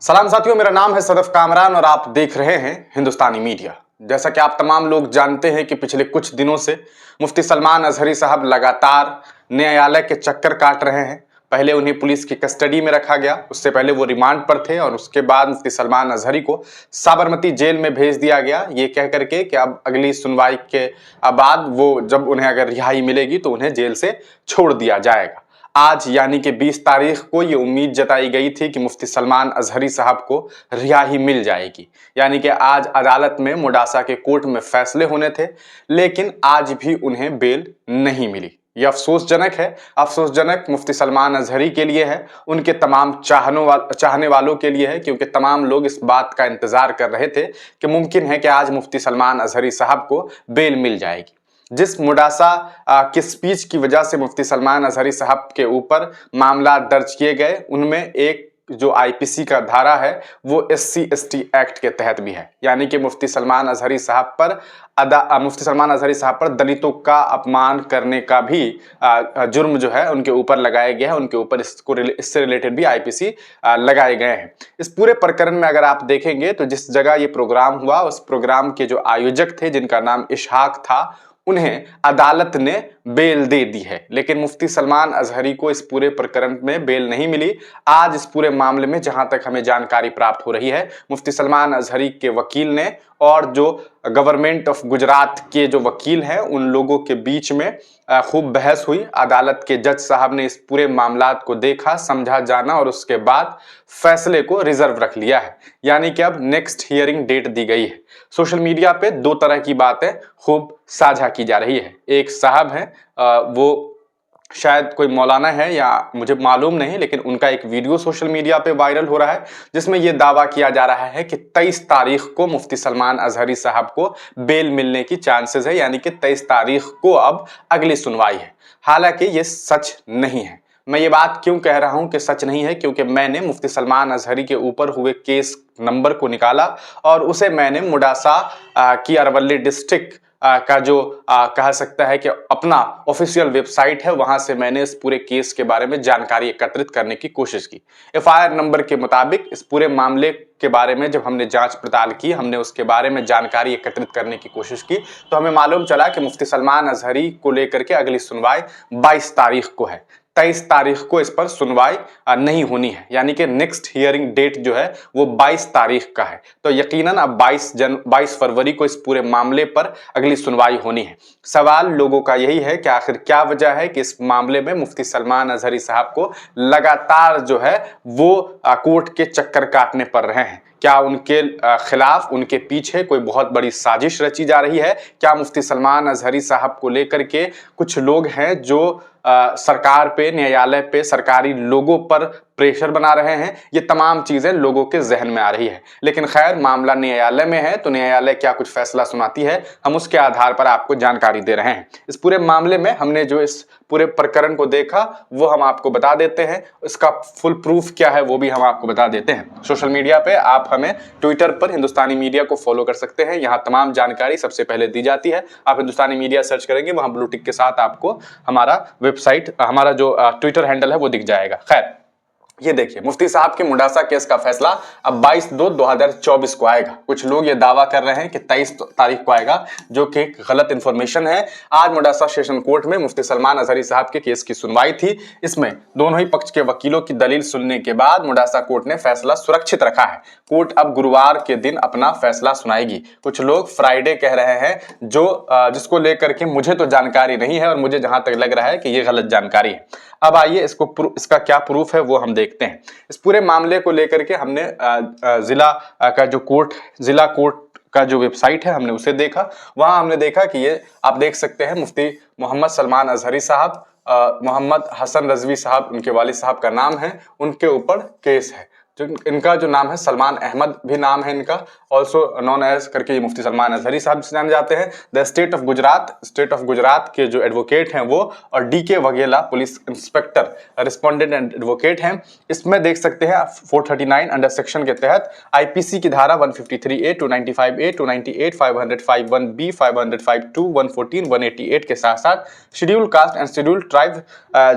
सलाम साथियों, मेरा नाम है सदफ कामरान और आप देख रहे हैं हिंदुस्तानी मीडिया। जैसा कि आप तमाम लोग जानते हैं कि पिछले कुछ दिनों से मुफ्ती सलमान अजहरी साहब लगातार न्यायालय के चक्कर काट रहे हैं। पहले उन्हें पुलिस की कस्टडी में रखा गया, उससे पहले वो रिमांड पर थे और उसके बाद मुफ्ती सलमान अजहरी को साबरमती जेल में भेज दिया गया, ये कह करके कि अब अगली सुनवाई के बाद वो जब उन्हें अगर रिहाई मिलेगी तो उन्हें जेल से छोड़ दिया जाएगा। आज यानी कि 20 तारीख को ये उम्मीद जताई गई थी कि मुफ्ती सलमान अजहरी साहब को रिहाई मिल जाएगी, यानी कि आज अदालत में मुडासा के कोर्ट में फैसले होने थे, लेकिन आज भी उन्हें बेल नहीं मिली। यह अफसोसजनक है। अफसोसजनक मुफ्ती सलमान अजहरी के लिए है, उनके तमाम चाहने वालों के लिए है, क्योंकि तमाम लोग इस बात का इंतजार कर रहे थे कि मुमकिन है कि आज मुफ्ती सलमान अजहरी साहब को बेल मिल जाएगी। जिस मुडासा की स्पीच की वजह से मुफ्ती सलमान अजहरी साहब के ऊपर मामला दर्ज किए गए, उनमें एक जो आईपीसी का धारा है वो SC/ST एक्ट के तहत भी है, यानी कि मुफ्ती सलमान अजहरी साहब पर दलितों का अपमान करने का भी जुर्म जो है उनके ऊपर लगाया गया है। उनके ऊपर इससे रिलेटेड भी आईपीसी लगाए गए हैं। इस पूरे प्रकरण में अगर आप देखेंगे तो जिस जगह ये प्रोग्राम हुआ, उस प्रोग्राम के जो आयोजक थे जिनका नाम इशहाक था, उन्हें अदालत ने बेल दे दी है, लेकिन मुफ्ती सलमान अजहरी को इस पूरे प्रकरण में बेल नहीं मिली। आज इस पूरे मामले में जहां तक हमें जानकारी प्राप्त हो रही है, मुफ्ती सलमान अजहरी के वकील ने और जो गवर्नमेंट ऑफ गुजरात के जो वकील हैं उन लोगों के बीच में खूब बहस हुई। अदालत के जज साहब ने इस पूरे मामला को देखा, समझा, जाना और उसके बाद फैसले को रिजर्व रख लिया है, यानी कि अब नेक्स्ट हियरिंग डेट दी गई है। सोशल मीडिया पे दो तरह की बातें खूब साझा की जा रही है। एक साहब है, वो शायद कोई मौलाना है या मुझे मालूम नहीं, लेकिन उनका एक वीडियो सोशल मीडिया पे वायरल हो रहा है जिसमें यह दावा किया जा रहा है कि 23 तारीख को मुफ्ती सलमान अजहरी साहब को बेल मिलने की चांसेस है, यानी कि 23 तारीख को अब अगली सुनवाई है। हालांकि ये सच नहीं है। मैं ये बात क्यों कह रहा हूं कि सच नहीं है, क्योंकि मैंने मुफ्ती सलमान अजहरी के ऊपर हुए केस नंबर को निकाला और उसे मैंने मुडासा की अरवली डिस्ट्रिक्ट का जो कह सकता है कि अपना ऑफिशियल वेबसाइट है, वहां से मैंने इस पूरे केस के बारे में जानकारी एकत्रित करने की कोशिश की। FIR नंबर के मुताबिक इस पूरे मामले के बारे में जब हमने जांच पड़ताल की, हमने उसके बारे में जानकारी एकत्रित करने की कोशिश की, तो हमें मालूम चला कि मुफ्ती सलमान अजहरी को लेकर के अगली सुनवाई 22 तारीख को है। 23 तारीख को इस पर सुनवाई नहीं होनी है, यानी कि नेक्स्ट हियरिंग डेट जो है वो 22 तारीख का है। तो यकीनन अब 22 फरवरी को इस पूरे मामले पर अगली सुनवाई होनी है। सवाल लोगों का यही है कि आखिर क्या वजह है कि इस मामले में मुफ्ती सलमान अजहरी साहब को लगातार जो है वो कोर्ट के चक्कर काटने पड़ रहे हैं। क्या उनके खिलाफ, उनके पीछे कोई बहुत बड़ी साजिश रची जा रही है? क्या मुफ्ती सलमान अजहरी साहब को लेकर के कुछ लोग हैं जो सरकार पे, न्यायालय पे, सरकारी लोगों पर प्रेशर बना रहे हैं? ये तमाम चीजें लोगों के जहन में आ रही है। लेकिन खैर, मामला न्यायालय में है तो न्यायालय क्या कुछ फैसला सुनाती है, हम उसके आधार पर आपको जानकारी दे रहे हैं। इस पूरे मामले में हमने जो इस पूरे प्रकरण को देखा वो हम आपको बता देते हैं, इसका फुल प्रूफ क्या है वो भी हम आपको बता देते हैं। सोशल मीडिया पे आप हमें ट्विटर पर हिंदुस्तानी मीडिया को फॉलो कर सकते हैं, यहाँ तमाम जानकारी सबसे पहले दी जाती है। आप हिंदुस्तानी मीडिया सर्च करेंगे, वहां ब्लू टिक के साथ आपको हमारा वेबसाइट, हमारा जो ट्विटर हैंडल है वो दिख जाएगा। खैर, ये देखिए, मुफ्ती साहब के मुडासा केस का फैसला अब 22/2/2024 को आएगा। कुछ लोग ये दावा कर रहे हैं कि 23 तारीख को आएगा, जो कि गलत इंफॉर्मेशन है। आज मुडासा सेशन कोर्ट में मुफ्ती सलमान अजहरी साहब के केस की सुनवाई थी। इसमें दोनों ही पक्ष के वकीलों की दलील सुनने के बाद मुडासा कोर्ट ने फैसला सुरक्षित रखा है। कोर्ट अब गुरुवार के दिन अपना फैसला सुनाएगी। कुछ लोग फ्राइडे कह रहे हैं, जिसको लेकर के मुझे तो जानकारी नहीं है और मुझे जहां तक लग रहा है कि ये गलत जानकारी है। अब आइए इसका क्या प्रूफ है वो हम देखते हैं। इस पूरे मामले को लेकर के हमने जिला कोर्ट का जो वेबसाइट है हमने उसे देखा। वहां हमने देखा कि ये आप देख सकते हैं, मुफ्ती मोहम्मद सलमान अजहरी साहब, मोहम्मद हसन रजवी साहब उनके वालिद साहब का नाम है, उनके ऊपर केस है। इनका जो नाम है सलमान अहमद भी नाम है इनका, ऑल्सो नॉन एज करके ये मुफ्ती सलमान अजहरी साहब से जाने जाते हैं। द स्टेट ऑफ गुजरात के जो एडवोकेट हैं वो, और DK Vaghela police inspector respondent and advocate हैं। इसमें देख सकते हैं 439 अंडर सेक्शन के तहत IPC की धारा 153A, 295A, 298, 505(1)B, 505(2), 114, 188 के साथ साथ schedule caste and schedule tribe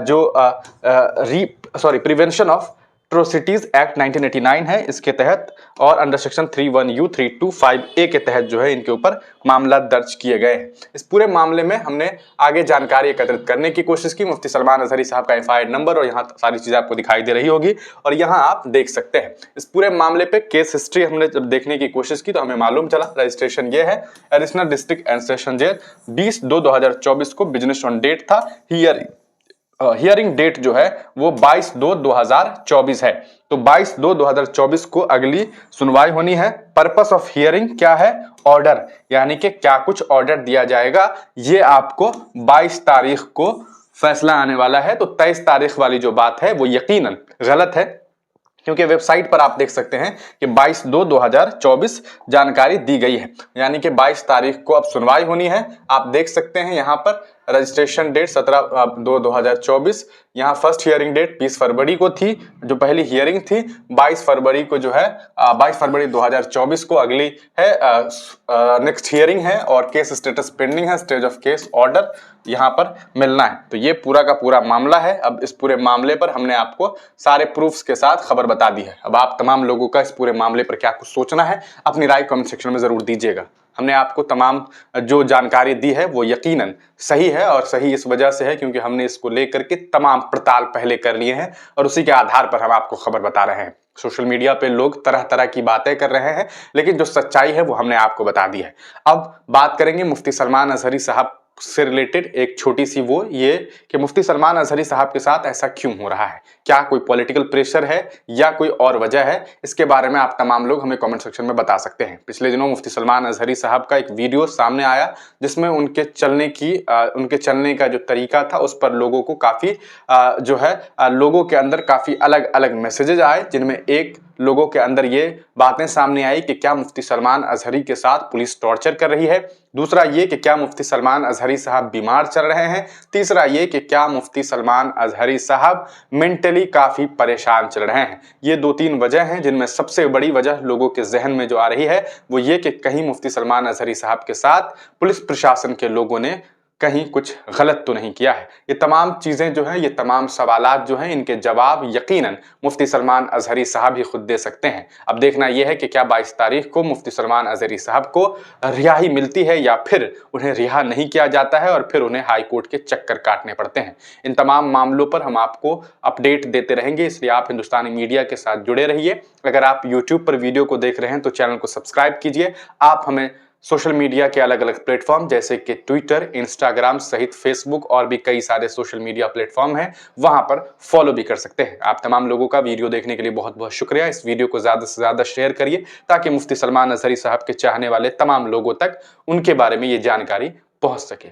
जो प्रिवेंशन ऑफ एट्रोसिटीज एक्ट 1989 है इसके तहत, और अंडर सेक्शन 31U 325A के तहत जो है इनके ऊपर मामला दर्ज किए गए हैं। इस पूरे मामले में हमने आगे जानकारी एकत्रित करने की कोशिश की। मुफ्ती सलमान अजहरी साहब का FIR नंबर और यहाँ सारी चीजें आपको दिखाई दे रही होगी और यहाँ आप देख सकते हैं। इस पूरे मामले पे केस हिस्ट्री हमने जब देखने की कोशिश की तो हमें मालूम चला रजिस्ट्रेशन ये है, additional district and session jail 20/2/2024 को बिजनेस ऑन डेट था। हियरिंग डेट जो है वो 22/2/2024 है। तो 22/2/2024 को अगली सुनवाई होनी है। पर्पस ऑफ हियरिंग क्या है? ऑर्डर, यानी कि क्या कुछ ऑर्डर दिया जाएगा, ये आपको 22 तारीख को फैसला आने वाला है। तो 23 तारीख वाली जो बात है वो यकीनन गलत है, क्योंकि वेबसाइट पर आप देख सकते हैं कि 22/2/2024 जानकारी दी गई है, यानी कि 22 तारीख को अब सुनवाई होनी है। आप देख सकते हैं यहाँ पर रजिस्ट्रेशन डेट 17/2/2024, यहाँ फर्स्ट हियरिंग डेट 20 फरवरी को थी, जो पहली हियरिंग थी 22 फरवरी को जो है 22 फरवरी 2024 को अगली है नेक्स्ट हियरिंग है, और केस स्टेटस पेंडिंग है, स्टेज ऑफ केस ऑर्डर यहाँ पर मिलना है। तो ये पूरा का पूरा मामला है। अब इस पूरे मामले पर हमने आपको सारे प्रूफ्स के साथ खबर बता दी है। अब आप तमाम लोगों का इस पूरे मामले पर क्या कुछ सोचना है, अपनी राय कमेंट सेक्शन में जरूर दीजिएगा। हमने आपको तमाम जो जानकारी दी है वो यकीनन सही है, और सही इस वजह से है क्योंकि हमने इसको लेकर के तमाम पड़ताल पहले कर लिए हैं और उसी के आधार पर हम आपको खबर बता रहे हैं। सोशल मीडिया पे लोग तरह तरह की बातें कर रहे हैं, लेकिन जो सच्चाई है वो हमने आपको बता दी है। अब बात करेंगे मुफ्ती सलमान अजहरी साहब से रिलेटेड एक छोटी सी वो ये कि मुफ्ती सलमान अजहरी साहब के साथ ऐसा क्यों हो रहा है, क्या कोई पॉलिटिकल प्रेशर है या कोई और वजह है, इसके बारे में आप तमाम लोग हमें कमेंट सेक्शन में बता सकते हैं। पिछले दिनों मुफ्ती सलमान अजहरी साहब का एक वीडियो सामने आया जिसमें उनके चलने का जो तरीका था उस पर लोगों को काफी लोगों के अंदर काफी अलग अलग मैसेजेस आए, जिनमें एक लोगों के अंदर ये बातें सामने आई कि क्या मुफ्ती सलमान अजहरी के साथ पुलिस टॉर्चर कर रही है, दूसरा ये कि क्या मुफ्ती सलमान अजहरी साहब बीमार चल रहे हैं, तीसरा ये कि क्या मुफ्ती सलमान अजहरी साहब मेंटली काफी परेशान चल रहे हैं। ये 2-3 वजह हैं, जिनमें सबसे बड़ी वजह लोगों के जहन में जो आ रही है वो ये कि कहीं मुफ्ती सलमान अजहरी साहब के साथ पुलिस प्रशासन के लोगों ने कहीं कुछ गलत तो नहीं किया है। ये तमाम चीजें जो हैं, ये तमाम सवालात जो हैं, इनके जवाब यकीनन मुफ्ती सलमान अजहरी साहब ही खुद दे सकते हैं। अब देखना यह है कि क्या 22 तारीख को मुफ्ती सलमान अजहरी साहब को रिहाई मिलती है या फिर उन्हें रिहा नहीं किया जाता है और फिर उन्हें हाई कोर्ट के चक्कर काटने पड़ते हैं। इन तमाम मामलों पर हम आपको अपडेट देते रहेंगे, इसलिए आप हिंदुस्तानी मीडिया के साथ जुड़े रहिए। अगर आप यूट्यूब पर वीडियो को देख रहे हैं तो चैनल को सब्सक्राइब कीजिए। आप हमें सोशल मीडिया के अलग अलग प्लेटफॉर्म जैसे कि ट्विटर, इंस्टाग्राम सहित फेसबुक और भी कई सारे सोशल मीडिया प्लेटफॉर्म हैं, वहां पर फॉलो भी कर सकते हैं। आप तमाम लोगों का वीडियो देखने के लिए बहुत बहुत शुक्रिया। इस वीडियो को ज्यादा से ज्यादा शेयर करिए ताकि मुफ्ती सलमान अजहरी साहब के चाहने वाले तमाम लोगों तक उनके बारे में ये जानकारी पहुंच सके।